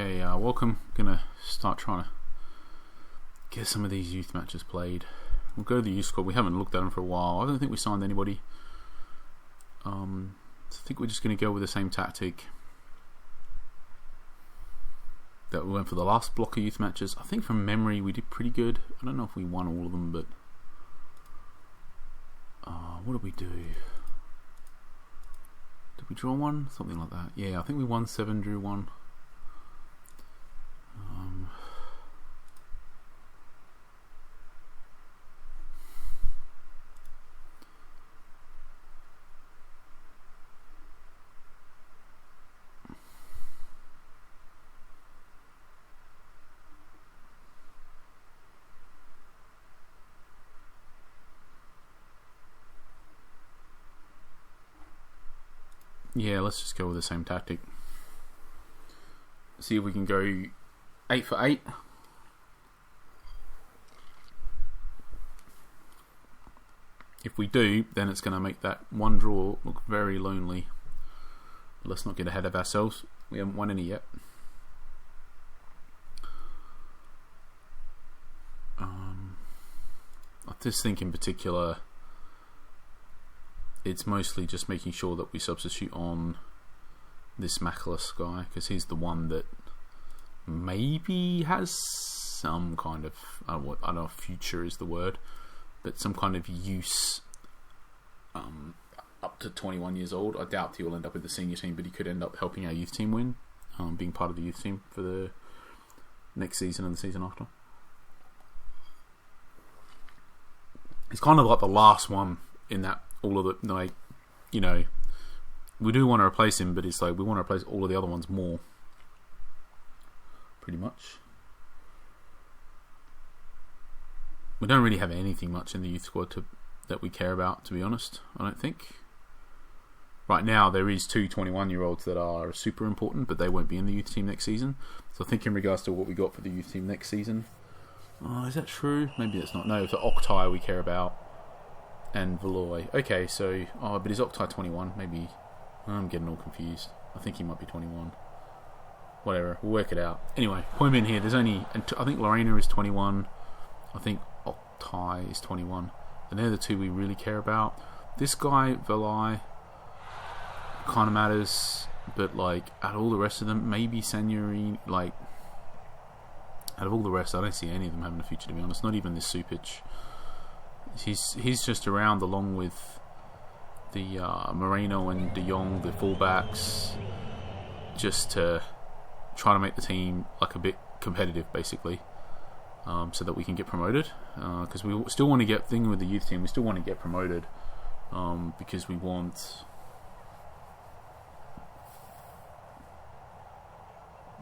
Okay, welcome. Gonna start trying to get some of these youth matches played. We'll go to the youth squad. We haven't looked at them for a while. I don't think we signed anybody. I think we're just gonna go with the same tactic that we went for the last block of youth matches. I think from memory we did pretty good. I don't know if we won all of them, but what did we do? Did we draw one? Something like that. Yeah, I think we won 7, drew 1. Yeah, let's just go with the same tactic. See if we can go 8 for 8. If we do, then it's going to make that one draw look very lonely. But let's not get ahead of ourselves. We haven't won any yet. I just think in particular, it's mostly just making sure that we substitute on this Mackless guy, because he's the one that maybe has some kind of, I don't know if future is the word, but some kind of use up to 21 years old. I doubt he will end up with the senior team, but he could end up helping our youth team win, being part of the youth team for the next season and the season after. It's kind of like the last one in that all of the, like, you know, we do want to replace him, but it's like we want to replace all of the other ones more, pretty much. We don't really have anything much in the youth squad that we care about, to be honest. I don't think. Right now there is 2 21-year-olds that are super important, but they won't be in the youth team next season. So I think in regards to what we got for the youth team next season, is that true? Maybe it's not. No, it's Octai we care about. And Valoy. Okay, so... but is Octai 21? Maybe... I'm getting all confused. I think he might be 21. Whatever, we'll work it out. Anyway, point in here, there's only... I think Lorena is 21. I think Octai is 21. And they're the 2 we really care about. This guy, Valoy, kind of matters. But, like, out of all the rest of them, maybe Sanyarin... Like... Out of all the rest, I don't see any of them having a future, to be honest. Not even this Supic. He's just around along with the Moreno and De Jong, the fullbacks, just to try to make the team like a bit competitive, basically, so that we can get promoted. Because we still want to get thing with the youth team. We still want to get promoted because we want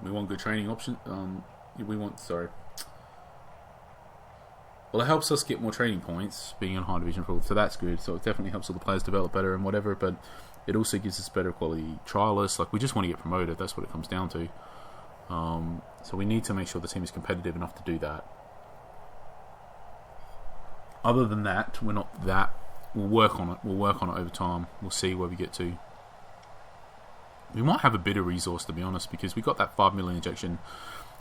good training options. Well, it helps us get more training points being in high division football, so that's good. So it definitely helps all the players develop better and whatever, but it also gives us better quality trialists. Like, we just want to get promoted, that's what it comes down to. So we need to make sure the team is competitive enough to do that. Other than that, we're not that. We'll work on it over time. We'll see where we get to. We might have a bit of resource, to be honest, because we got that 5 million injection.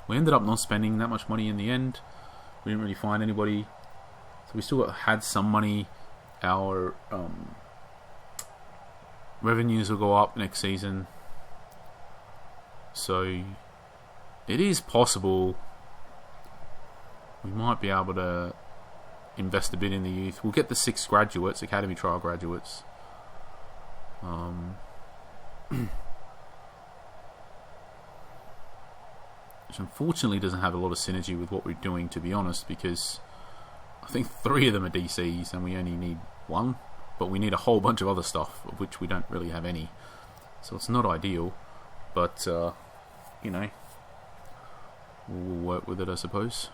We ended up not spending that much money in the end. We didn't really find anybody, so we still had some money. Our revenues will go up next season, so it is possible we might be able to invest a bit in the youth. We'll get the 6 graduates, academy trial graduates. Which unfortunately doesn't have a lot of synergy with what we're doing, to be honest, because I think 3 of them are DCs and we only need 1, but we need a whole bunch of other stuff, of which we don't really have any. So it's not ideal, but, you know, we'll work with it, I suppose.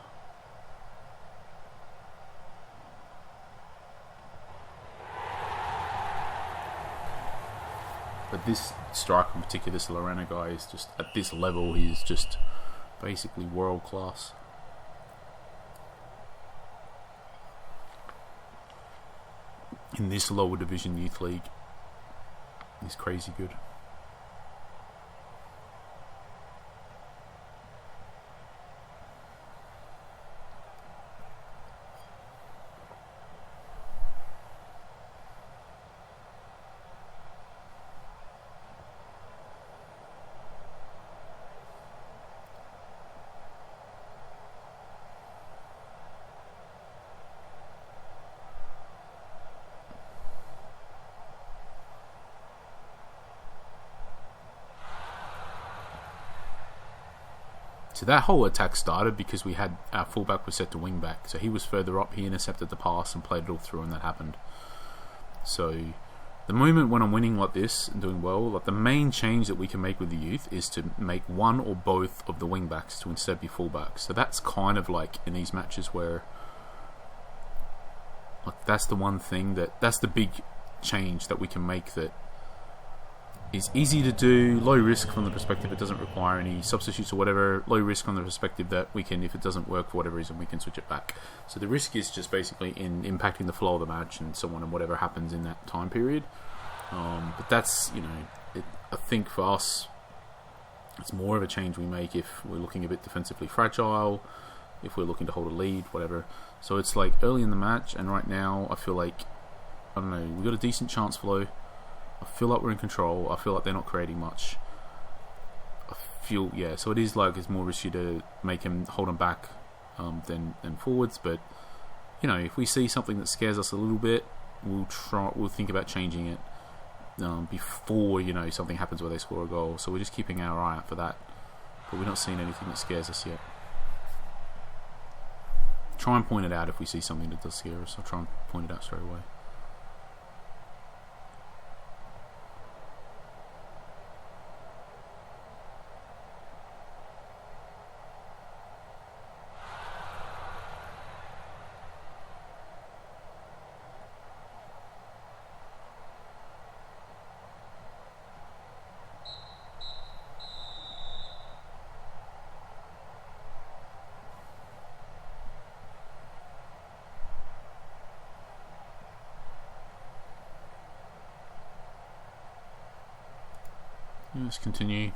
But this striker in particular, this Lorena guy, is just, at this level, he's just basically world class. In this lower division youth league, he's crazy good. So that whole attack started because we had our fullback was set to wing back, so he was further up, he intercepted the pass and played it all through, and that happened. So the moment when I'm winning like this and doing well, like the main change that we can make with the youth is to make one or both of the wing backs to instead be fullbacks. So that's kind of like in these matches where, like, that's the one thing that's the big change that we can make that is easy to do, low risk from the perspective it doesn't require any substitutes or whatever, low risk from the perspective that we can, if it doesn't work for whatever reason, we can switch it back. So the risk is just basically in impacting the flow of the match and so on, and whatever happens in that time period. But that's, I think for us, it's more of a change we make if we're looking a bit defensively fragile, if we're looking to hold a lead, whatever. So it's like early in the match, and right now I feel like, I don't know, we've got a decent chance flow. I feel like we're in control. I feel like they're not creating much. So it is like it's more risky to make him hold him back than forwards. But if we see something that scares us a little bit, we'll think about changing it before something happens where they score a goal. So we're just keeping our eye out for that. But we're not seeing anything that scares us yet. Try and point it out if we see something that does scare us. I'll try and point it out straight away. Let's continue.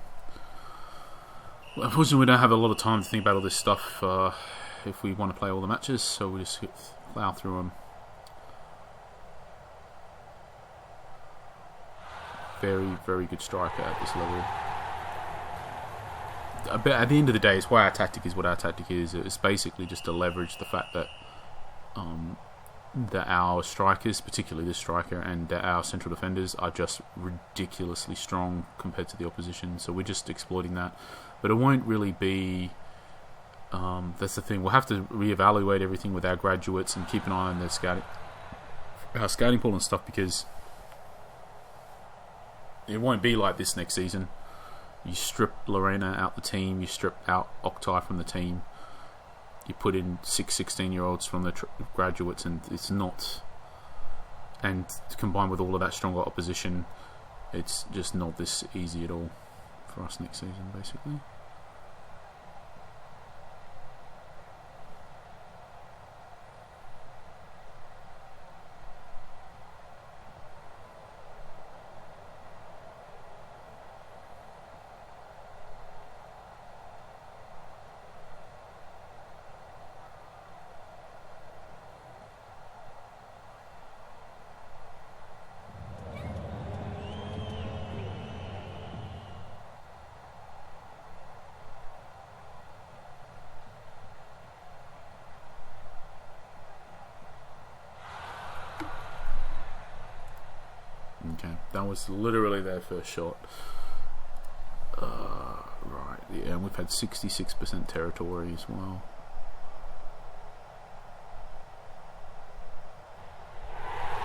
Well, unfortunately, we don't have a lot of time to think about all this stuff if we want to play all the matches, so we just plow through them. Very, very good striker at this level. At the end of the day, it's why our tactic is what our tactic is. It's basically just to leverage the fact that that our strikers, particularly this striker, and our central defenders are just ridiculously strong compared to the opposition. So we're just exploiting that. But it won't really be... that's the thing. We'll have to reevaluate everything with our graduates and keep an eye on our scouting pool and stuff, because it won't be like this next season. You strip Lorena out the team, you strip out Oktay from the team, you put in 16-year-olds from the graduates, and it's not... And combined with all of that stronger opposition, it's just not this easy at all for us next season, basically. Okay, that was literally their first shot. Right, yeah, and we've had 66% territory as well.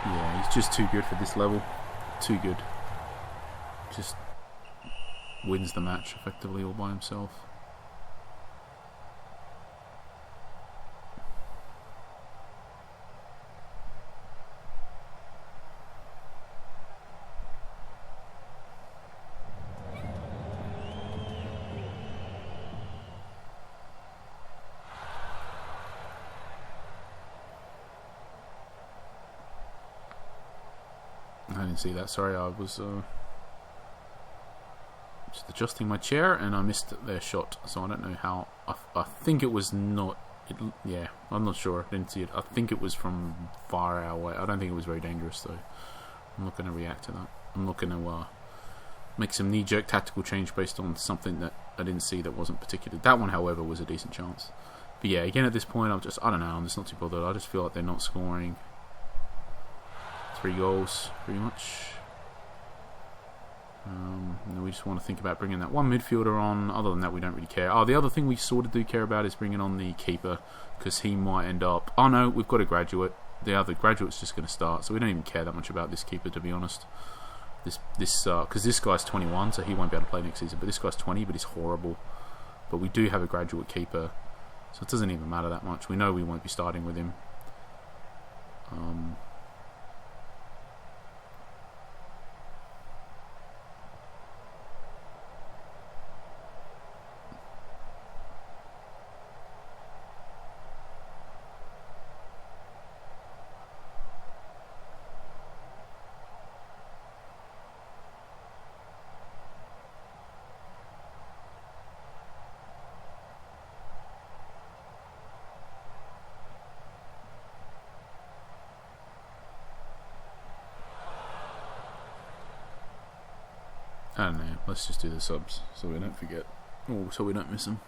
Yeah, he's just too good for this level. Too good. Just wins the match effectively all by himself. I didn't see that, sorry, I was just adjusting my chair and I missed their shot, so I don't know how. I think it was not, yeah, I'm not sure, I didn't see it. I think it was from far away. I don't think it was very dangerous though. I'm not going to react to that. I'm not going to make some knee-jerk tactical change based on something that I didn't see that wasn't particular. That one, however, was a decent chance. But yeah, again at this point, I don't know, I'm just not too bothered. I just feel like they're not scoring. 3 goals, pretty much. And we just want to think about bringing that one midfielder on. Other than that, we don't really care. The other thing we sort of do care about is bringing on the keeper, because he might end up... Oh no, we've got a graduate. The other graduate's just going to start, so we don't even care that much about this keeper, to be honest. Because this guy's 21, so he won't be able to play next season. But this guy's 20, but he's horrible. But we do have a graduate keeper, so it doesn't even matter that much. We know we won't be starting with him. I don't know. Let's just do the subs so we don't forget. Oh, so we don't miss them.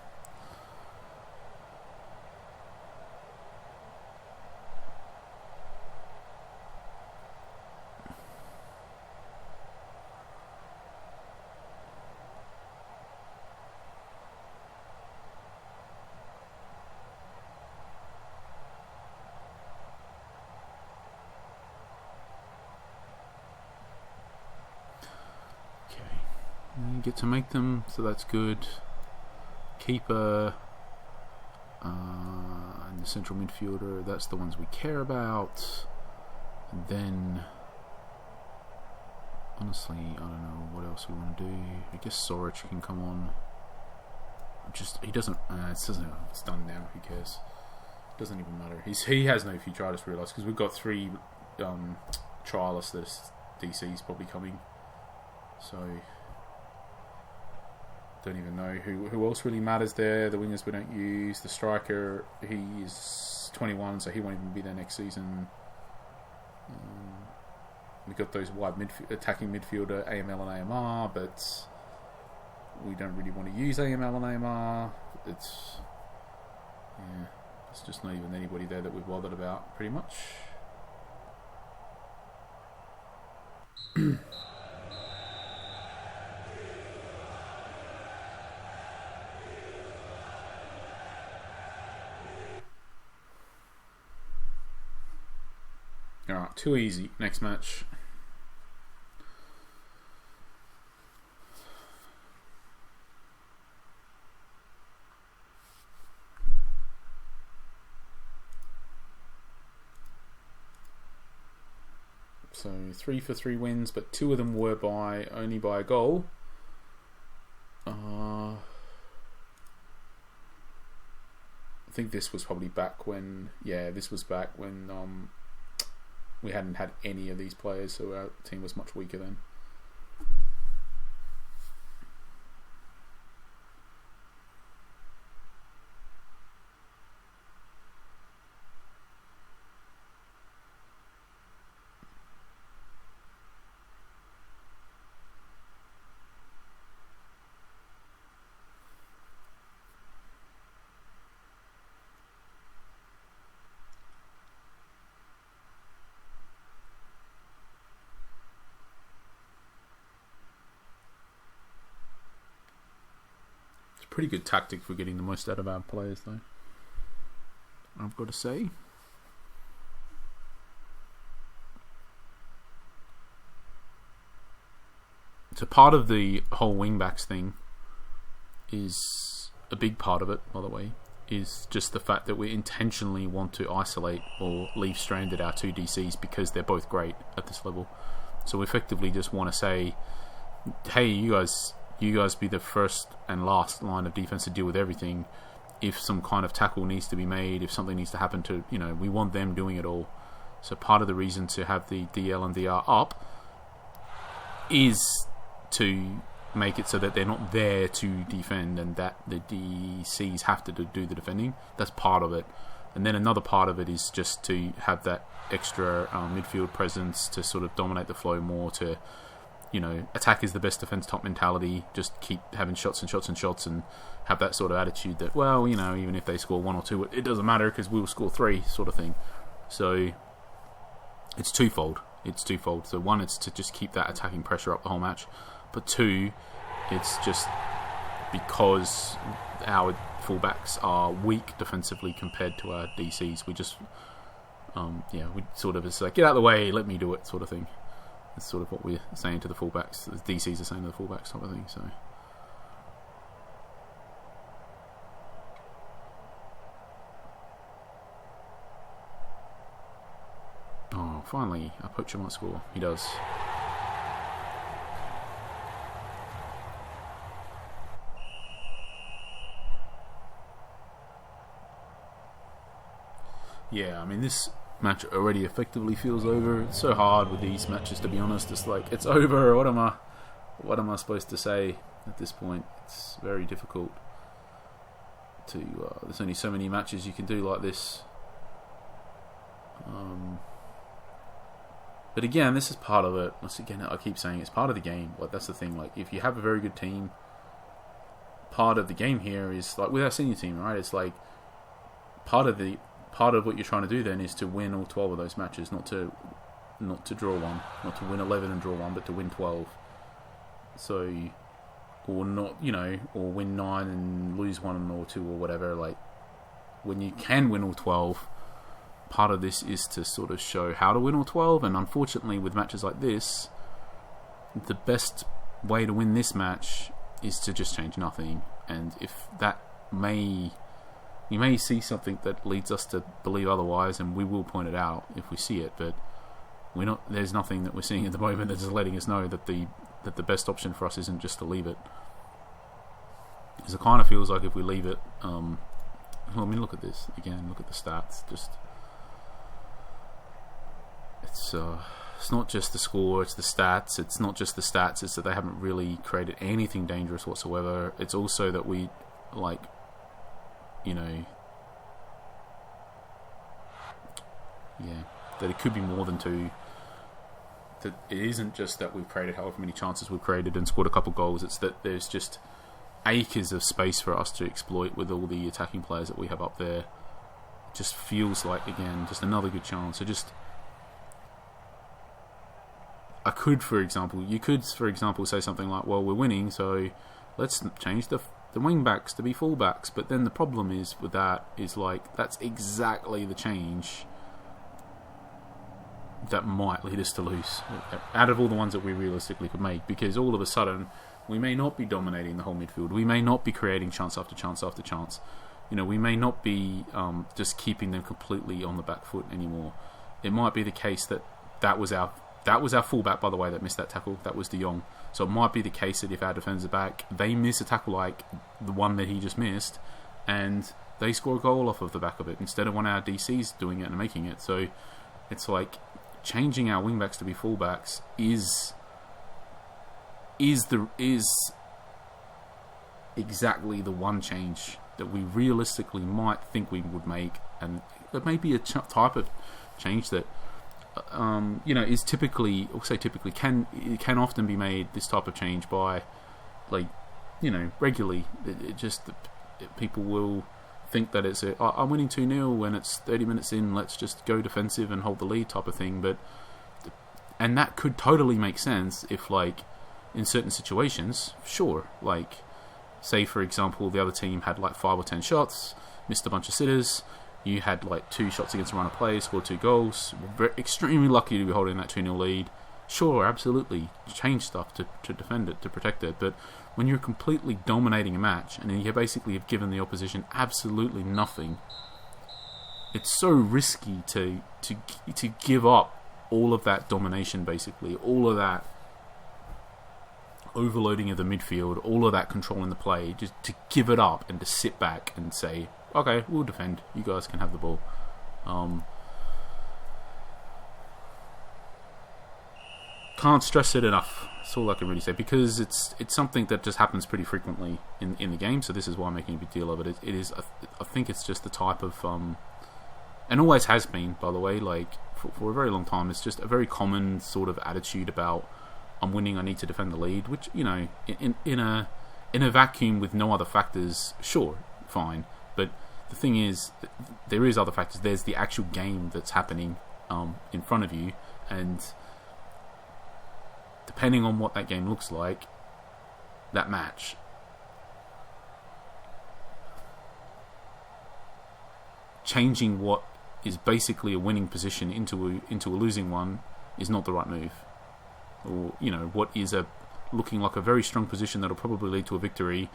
Get to make them, so that's good. Keeper and the central midfielder, that's the ones we care about. And then honestly, I don't know what else we want to do. I guess Soric can come on. He doesn't it's done now, who cares? Doesn't even matter. He has no future, I just realised, because we've got 3 trialists that DC's probably coming, so don't even know who else really matters there. The wingers we don't use. The striker, he's 21, so he won't even be there next season. We got those wide attacking midfielder, AML and AMR, but we don't really want to use AML and AMR. It's just not even anybody there that we've bothered about, pretty much. Alright, too easy. Next match. So 3 for 3 wins, but 2 of them were only by a goal. I think this was probably back when... Yeah, this was back when... we hadn't had any of these players, so our team was much weaker then. Pretty good tactic for getting the most out of our players, though, I've got to say. So part of the whole wingbacks thing is a big part of it, by the way, is just the fact that we intentionally want to isolate or leave stranded our 2 DCs because they're both great at this level. So we effectively just want to say, hey, you guys be the first and last line of defense to deal with everything. If some kind of tackle needs to be made, if something needs to happen to, we want them doing it all. So part of the reason to have the DL and DR up is to make it so that they're not there to defend and that the DCs have to do the defending. That's part of it. And then another part of it is just to have that extra midfield presence to sort of dominate the flow more, to attack is the best defense top mentality. Just keep having shots and shots and shots and have that sort of attitude that, well, even if they score 1 or 2, it doesn't matter because we will score 3 sort of thing. So it's twofold. So one, it's to just keep that attacking pressure up the whole match. but 2, it's just because our fullbacks are weak defensively compared to our DCs. We just, we sort of, it's like, get out of the way, let me do it, sort of thing. That's sort of what we're saying to the fullbacks. The DCs are saying to the fullbacks, type of thing. So. Oh, finally, our poacher might score. He does. Yeah, I mean, this match already effectively feels over. It's so hard with these matches, to be honest. It's like, it's over. What am I supposed to say at this point? It's very difficult to. There's only so many matches you can do like this. But again, this is part of it. Once again, I keep saying it's part of the game. Like, that's the thing. Like, if you have a very good team, part of the game here is like with our senior team, right? It's like part of what you're trying to do then is to win all 12 of those matches, not to draw one, not to win 11 and draw one, but to win 12. So, or not, or win 9 and lose 1 or 2 or whatever. Like, when you can win all 12. Part of this is to sort of show how to win all 12, and unfortunately with matches like this, the best way to win this match is to just change nothing. And if that we may see something that leads us to believe otherwise, and we will point it out if we see it, but there's nothing that we're seeing at the moment that's letting us know that the best option for us isn't just to leave it. Because it kind of feels like if we leave it, look at this again, look at the stats, just it's not just the score, it's the stats. It's not just the stats, it's that they haven't really created anything dangerous whatsoever. It's also that we, that it could be more than 2. That it isn't just that we've created however many chances we've created and scored a couple goals, it's that there's just acres of space for us to exploit with all the attacking players that we have up there. It just feels like, again, just another good chance. So just... you could, for example, say something like, well, we're winning, so let's change the wing backs to be full backs. But then the problem is with that is, like, that's exactly the change that might lead us to lose out of all the ones that we realistically could make, because all of a sudden we may not be dominating the whole midfield, we may not be creating chance after chance after chance, we may not be just keeping them completely on the back foot anymore. It might be the case that was our fullback, by the way, that missed that tackle. That was De Jong. So it might be the case that if our defenders are back, they miss a tackle like the one that he just missed, and they score a goal off of the back of it instead of one of our DCs doing it and making it. So it's like changing our wingbacks to be fullbacks is exactly the one change that we realistically might think we would make, and that may be a type of change that is typically, can often be made, this type of change, by, regularly. People will think that it's I'm winning 2-0 when it's 30 minutes in, let's just go defensive and hold the lead type of thing. And that could totally make sense if, in certain situations, sure. Say, for example, the other team had 5 or 10 shots, missed a bunch of sitters. You had 2 shots against a run of play, scored 2 goals. We're extremely lucky to be holding that 2-0 lead. Sure, absolutely, change stuff to defend it, to protect it. But when you're completely dominating a match and you basically have given the opposition absolutely nothing, it's so risky to give up all of that domination, basically, all of that overloading of the midfield, all of that control in the play, just to give it up and to sit back and say, okay, we'll defend, you guys can have the ball. Can't stress it enough. That's all I can really say, because it's something that just happens pretty frequently in the game. So this is why I'm making a big deal of it. It is, I think it's just the type of and always has been, by the way, for a very long time. It's just a very common sort of attitude about, I'm winning, I need to defend the lead. Which, in a vacuum with no other factors, sure, fine. But the thing is, there is other factors. There's the actual game that's happening in front of you, and depending on what that game looks like, that match, changing what is basically a winning position into a losing one is not the right move. Or, you know, what is looking like a very strong position that'll probably lead to a victory,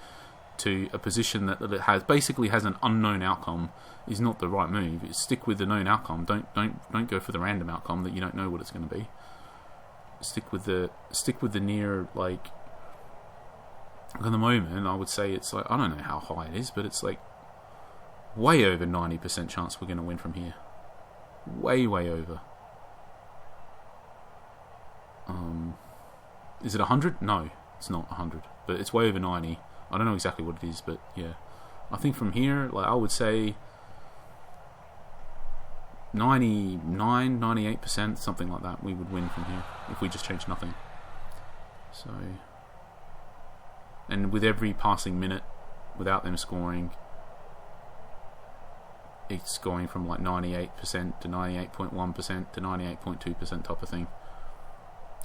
to a position that has basically has an unknown outcome, is not the right move. Stick with the known outcome. Don't go for the random outcome that you don't know what it's going to be. Stick with the near, like, at the moment I would say it's like, I don't know how high it is, but it's like way over 90% chance we're going to win from here. Way over. Is it 100? No, it's not 100, but it's way over 90. I don't know exactly what it is, but yeah, I think from here, like, I would say 99, 98%, something like that, we would win from here if we just change nothing. So, and with every passing minute without them scoring, it's going from like 98% to 98.1% to 98.2% type of thing.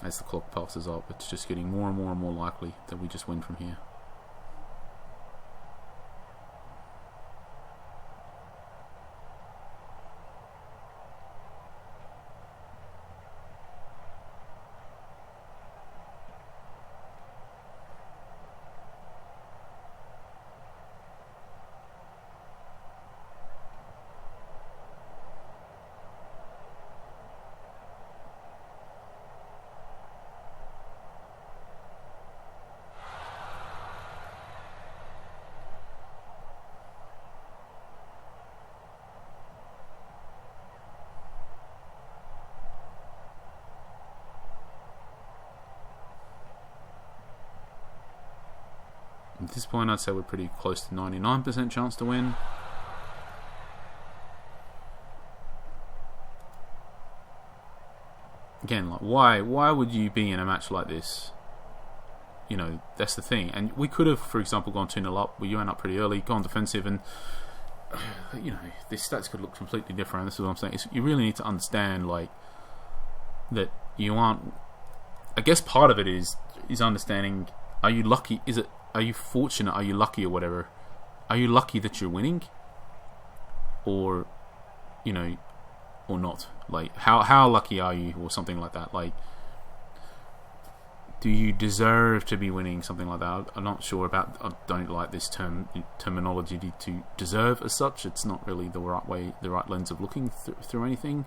As the clock passes up, it's just getting more and more likely that we just win from here. At this point, I'd say we're pretty close to 99% chance to win. Again, like, why would you be in a match like this? You know, that's the thing. And we could have, for example, gone 2-0 up, where you went up pretty early, gone defensive, and you know, the stats could look completely different. This is what I'm saying. You really need to understand, like, that you aren't. I guess part of it is understanding. Are you lucky? Are you fortunate? Are you lucky or whatever? Are you lucky that you're winning, or, you know, or not? Like, how lucky are you, or something like that? Like, do you deserve to be winning, something like that? I'm not sure about. I don't like this terminology to deserve as such. It's not really the right way, the right lens of looking through anything.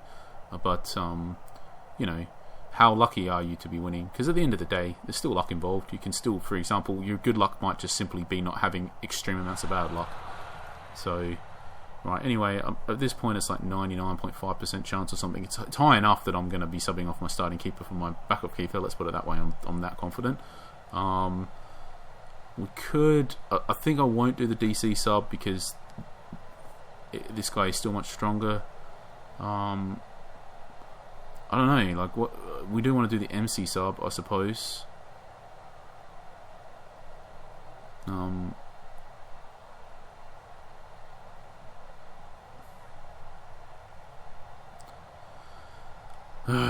But you know, how lucky are you to be winning? Because at the end of the day, there's still luck involved. You can still, for example, your good luck might just simply be not having extreme amounts of bad luck. So, right, anyway, at this point it's like 99.5% chance or something. It's high enough that I'm going to be subbing off my starting keeper for my backup keeper. Let's put it that way. I'm that confident. We could. I think I won't do the DC sub because this guy is still much stronger. I don't know, like, what we do want to do the MC sub, I suppose.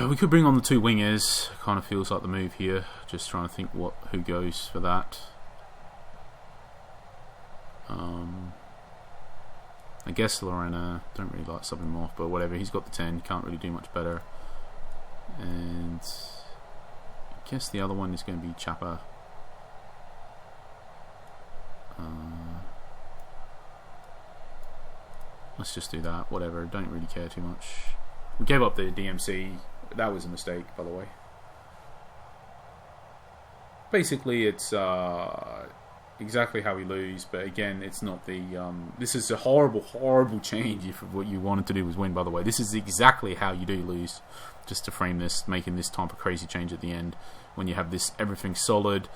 We could bring on the two wingers. Kind of feels like the move here. Just trying to think who goes for that. I guess Lorena, don't really like subbing him off, but whatever. He's got the 10. Can't really do much better. And I guess the other one is going to be Chapa. Let's just do that. Whatever. Don't really care too much. We gave up the DMC. That was a mistake, by the way. Basically, it's exactly how we lose, but again, it's not the. This is a horrible change if what you wanted to do was win, by the way. This is exactly how you do lose. Just to frame this, making this type of crazy change at the end, when you have this everything solid,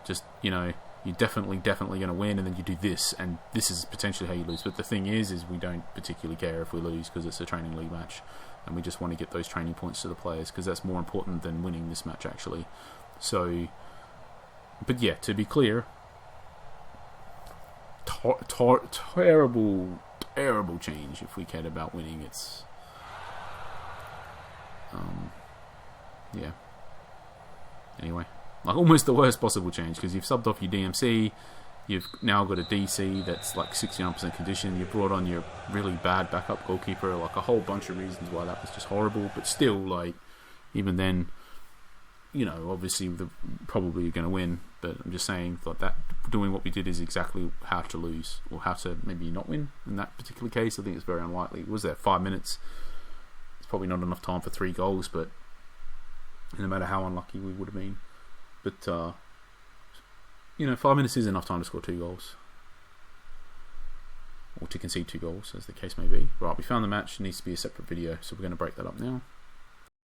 just, you know, you're definitely going to win, and then you do this, and this is potentially how you lose. But the thing is we don't particularly care if we lose because it's a training league match, and we just want to get those training points to the players because that's more important than winning this match actually. So, but yeah, to be clear, terrible change. If we cared about winning, it's yeah. Anyway. Like almost the worst possible change, because you've subbed off your DMC, you've now got a DC that's like 69% condition, you brought on your really bad backup goalkeeper, like a whole bunch of reasons why that was just horrible, but still, like, even then, you know, obviously probably you're going to win, but I'm just saying like that doing what we did is exactly how to lose, or how to maybe not win in that particular case. I think it's very unlikely. Was there 5 minutes? It's probably not enough time for 3 goals, but no matter how unlucky we would have been. But, you know, 5 minutes is enough time to score 2 goals. Or to concede 2 goals, as the case may be. Right, we found the match. It needs to be a separate video, so we're going to break that up now.